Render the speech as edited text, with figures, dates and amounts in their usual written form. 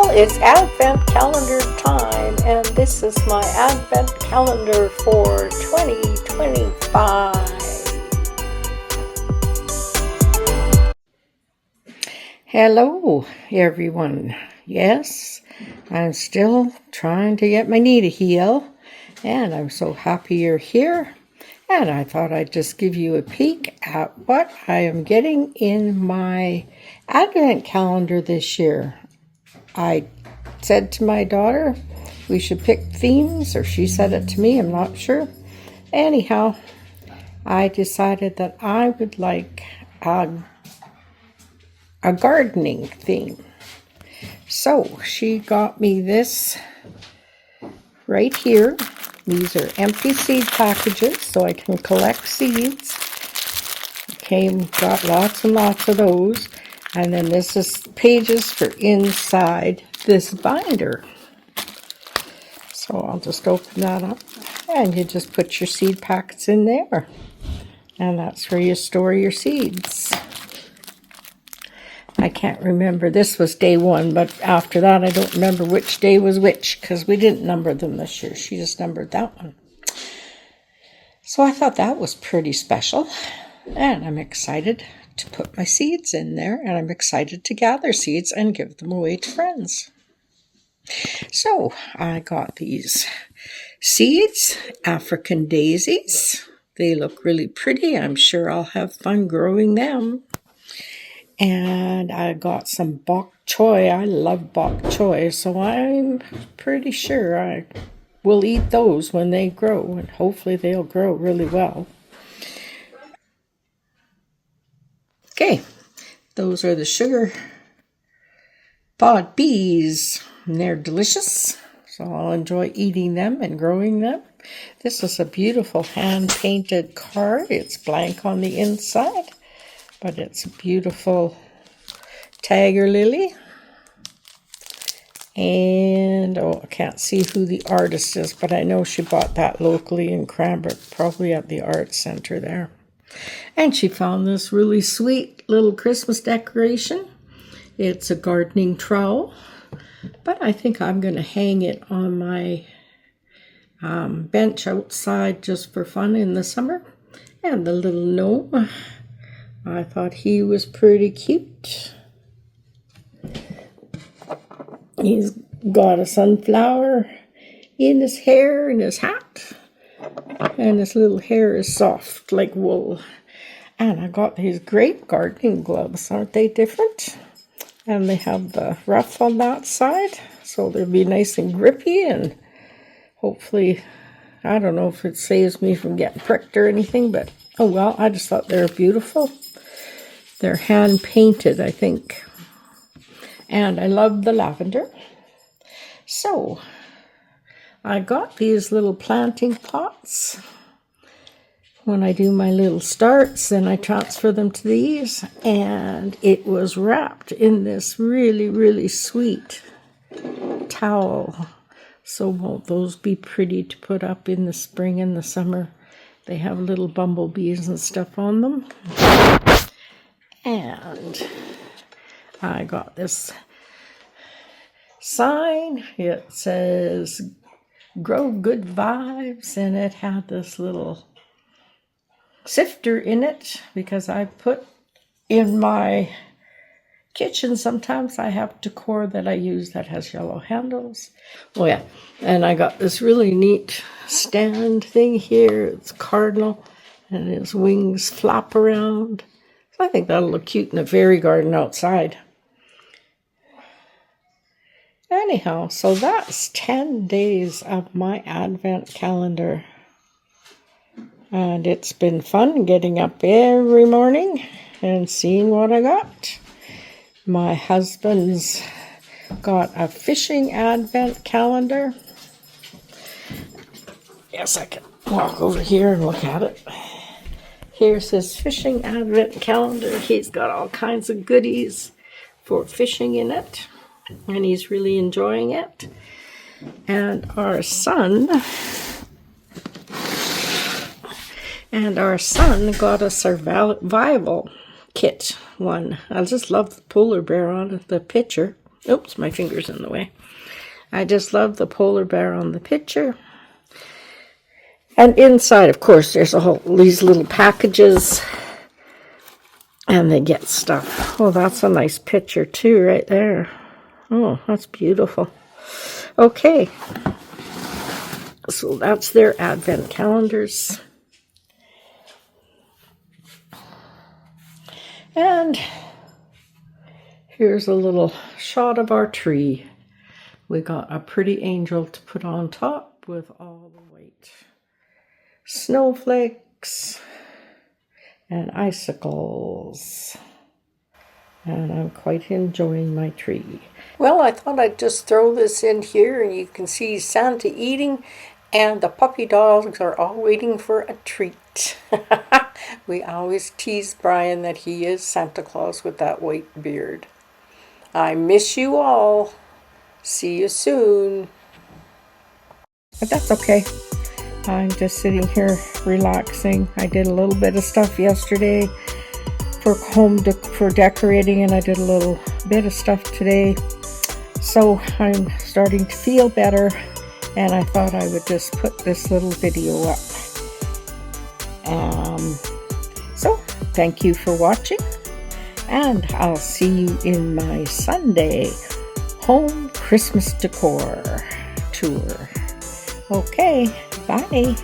Well, it's Advent calendar time, and this is my Advent calendar for 2025. Hello, everyone. Yes, I'm still trying to get my knee to heal, and I'm so happy you're here. And I thought I'd just give you a peek at what I am getting in my Advent calendar this year. I said to my daughter we should pick themes, or she said it to me, I'm not sure. Anyhow, I decided that I would like a gardening theme. So she got me this right here. These are empty seed packages, so I can collect seeds. Got lots and lots of those. And then this is pages for inside this binder. So I'll just open that up, and you just put your seed packets in there. And that's where you store your seeds. I can't remember. This was day 1, but after that I don't remember which day was which, because we didn't number them this year. She just numbered that one. So I thought that was pretty special, and I'm excited to put my seeds in there, and I'm excited to gather seeds and give them away to friends. So I got these seeds, African daisies. They look really pretty. I'm sure I'll have fun growing them. And I got some bok choy. I love bok choy, so I'm pretty sure I will eat those when they grow, and hopefully they'll grow really well. Okay, those are the sugar pod bees, and they're delicious, so I'll enjoy eating them and growing them. This is a beautiful hand-painted card. It's blank on the inside, but it's a beautiful tiger lily. And, I can't see who the artist is, but I know she bought that locally in Cranbrook, probably at the art center there. And she found this really sweet little Christmas decoration. It's a gardening trowel, but I think I'm going to hang it on my bench outside just for fun in the summer. And the little gnome, I thought he was pretty cute. He's got a sunflower in his hair and his hat. And his little hair is soft like wool. And I got these great gardening gloves. Aren't they different? And they have the ruff on that side, so they'll be nice and grippy, and hopefully, I don't know if it saves me from getting pricked or anything, but oh well, I just thought they were beautiful. They're hand painted, I think. And I love the lavender. So I got these little planting pots. When I do my little starts, then I transfer them to these, and it was wrapped in this really, really sweet towel. So won't those be pretty to put up in the spring and the summer? They have little bumblebees and stuff on them. And I got this sign. It says Grow Good Vibes, and it had this little sifter in it, because I put in my kitchen, sometimes I have decor that I use that has yellow handles. Oh yeah, and I got this really neat stand thing here. It's cardinal, and his wings flap around. So I think that'll look cute in a fairy garden outside. Anyhow, so that's 10 days of my Advent calendar. And it's been fun getting up every morning and seeing what I got. My husband's got a fishing Advent calendar. Yes, I can walk over here and look at it. Here's his fishing Advent calendar. He's got all kinds of goodies for fishing in it, and he's really enjoying it. And our son got a survival kit one. I just love the polar bear on the picture. Oops, my finger's in the way. I just love the polar bear on the picture. And inside, of course, there's these little packages. And they get stuff. Oh, that's a nice picture too, right there. Oh, that's beautiful. Okay. So that's their advent calendars. And here's a little shot of our tree. We got a pretty angel to put on top with all the white snowflakes and icicles. And I'm quite enjoying my tree. Well, I thought I'd just throw this in here, and you can see Santa eating, and the puppy dogs are all waiting for a treat. We always tease Brian that he is Santa Claus with that white beard. I miss you all. See you soon. But that's okay. I'm just sitting here relaxing. I did a little bit of stuff yesterday for decorating, and I did a little bit of stuff today. So I'm starting to feel better, and I thought I would just put this little video up. So thank you for watching, and I'll see you in my Sunday home Christmas decor tour. Okay, bye.